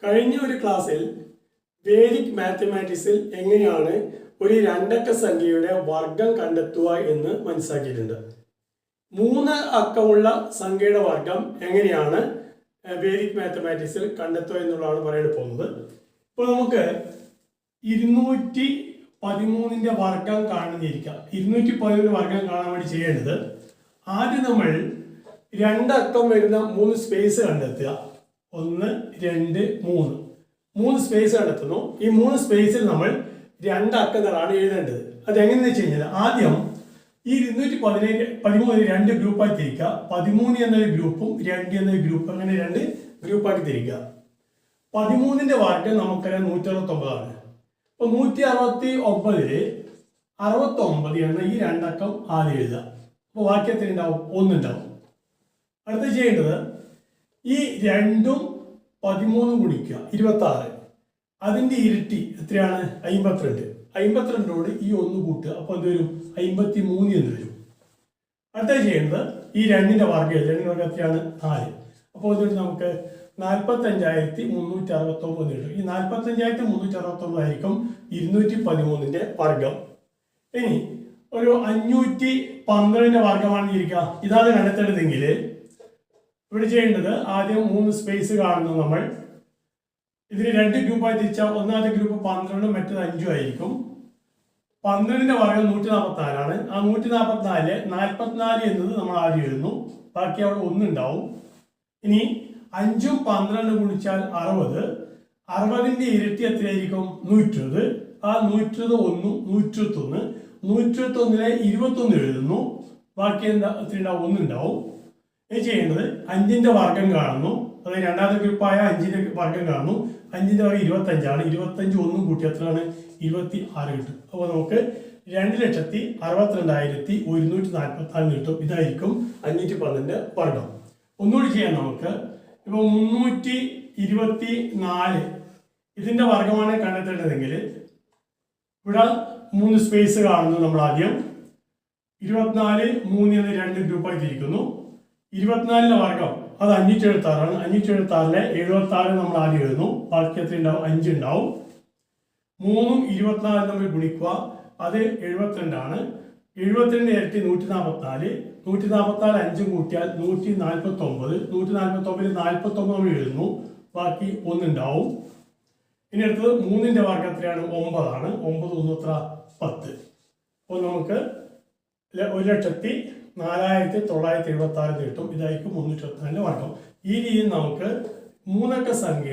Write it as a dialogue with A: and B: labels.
A: കഴിഞ്ഞ ഒരു ക്ലാസ്സിൽ വേദിക് മാത്തമാറ്റിക്സിൽ എങ്ങനെയാണ് ഒരു രണ്ടക്ക സംഖ്യയുടെ വർഗം കണ്ടെത്തുക എന്ന് മനസ്സിലാക്കിയിട്ടുണ്ട്. 3 അക്കമുള്ള സംഖ്യയുടെ വർഗം എങ്ങനെയാണ് വേദിക് മാത്തമാറ്റിക്സിൽ കണ്ടെത്തുക എന്നുള്ളതാണ് പറയാൻ പോകുന്നത്. ഇപ്പോൾ നമുക്ക് 213ന്റെ വർഗം കാണുന്നിരിക്കാം. 213 വർഗം കാണാൻ വേണ്ടി ചെയ്യേണ്ടത്, ആദ്യം നമ്മൾ 2 അക്കം വരുന്ന 3 സ്പേസ് കണ്ടെത്തുക. 1 2 3 സ്പേസ് കണ്ടെത്തുന്നു. ഈ 3 സ്പേസിൽ നമ്മൾ 2 അക്കങ്ങളാണ് എഴുതേണ്ടത്. അതെങ്ങനെയെന്ന് വെച്ച് കഴിഞ്ഞാൽ, ആദ്യം ഈ 213 2 ഗ്രൂപ്പായി തിരിക്കുക. 13 എന്നൊരു ഗ്രൂപ്പും 2 എന്നൊരു ഗ്രൂപ്പും, അങ്ങനെ 2 ഗ്രൂപ്പാക്കി തിരിക്കുക. 13ന്റെ വർഗം നമുക്കറിയാം 169 ആണ്. അപ്പോൾ 169 69 എന്ന ഈ 2 അക്കം ആദ്യം എഴുതുക. അപ്പോൾ വാക്യത്തിൽ ഉണ്ടാവും 1 ഉണ്ടാവും. അടുത്ത ചെയ്യേണ്ടത്, ഈ 2ഉം 13 ഗുണിക്കുക 26. അതിന്റെ ഇരട്ടി എത്രയാണ്? 52. 52നോട് ഈ 1 കൂട്ടുക. അപ്പോൾ എന്ത് വരും? 53 എന്ന് വരും. അടുത്ത ചെയ്യേണ്ടത്, ഈ 2ന്റെ വർഗം എത്രയാണ്? 4. അപ്പോൾ എന്നിട്ട് നമുക്ക് 45,369 കിട്ടും. ഈ 45,369 ആയിരിക്കും 213ന്റെ വർഗം. ഇനി ഒരു 512ന്റെ വർഗമാണ് ഇരിക്കുക. ഇതാണ് കണ്ടെത്തേണ്ടതെങ്കിൽ ഇവിടെ ചെയ്യേണ്ടത്, ആദ്യം 3 സ്പേസ് കാണുന്നു. നമ്മൾ ഇതിന് 2 ഗ്രൂപ്പായി തിരിച്ചാൽ ഒന്നാമത്തെ ഗ്രൂപ്പ് 12, മറ്റേത് 5 ആയിരിക്കും. 12ന്റെ വർഗം 144 ആണ്. ആ 144 എന്നത് നമ്മൾ ആദ്യം എഴുതുന്നു. ബാക്കി അവിടെ 1 ഉണ്ടാവും. ഇനി 5ഉം 12 ഗുണിച്ചാൽ 60. 60ന്റെ ഇരട്ടി എത്രയായിരിക്കും? 120. ആ 120 1 121. 121ലെ 21 എഴുതുന്നു. ബാക്കി എന്താ എത്ര ഉണ്ടാവും? 1 ഉണ്ടാവും. ഇത് ചെയ്യേണ്ടത്, 5ന്റെ വർഗം കാണുന്നു. അതായത് രണ്ടാമത്തെ ഗ്രൂപ്പായ 5ന്റെ വർഗം കാണുന്നു. 5ന്റെ വർഗം 25 ആണ്. 25 1 കൂട്ടി എത്രയാണ്? 26 കിട്ടും. അപ്പോൾ നമുക്ക് 2,62,144 കിട്ടും. ഇതായിരിക്കും 512ന്റെ വർഗം. ഒന്നുകൂടി ചെയ്യാം നമുക്ക്. ഇപ്പോൾ 324 ഇതിന്റെ വർഗമാണ് കണ്ടെത്തേണ്ടതെങ്കിൽ, ഇവിടെ 3 സ്പേസ് കാണുന്നു. നമ്മൾ ആദ്യം 24 3 എന്ന് 2 ഗ്രൂപ്പായി തിരിക്കുന്നു. 24ന്റെ വർഗം അത് 576 ആണ്. 576ലെ 76 നമ്മൾ ആദ്യം എഴുതുന്നു. ബാക്കി എത്ര ഉണ്ടാവും? 5 ഉണ്ടാവും. 3ഉം 24 നമ്മൾ ഗുണിക്കുക. അത് 72 ആണ്. 72ന്റെ ഇരട്ടി 144. 144 5ഉം കൂട്ടിയാൽ 149. 149 49 നമ്മൾ എഴുതുന്നു. ബാക്കി 1 ഉണ്ടാവും. ഇനി അടുത്തത് 3ന്റെ വർഗം എത്രയാണ്? 9 ആണ്. 9 1 എത്ര? 10. അപ്പോൾ നമുക്ക് 1,04,976 കിട്ടും. ഇതായിരിക്കും 324ന്റെ വർഗം. ഈ രീതിയിൽ നമുക്ക് 3 അക്ക സംഖ്യ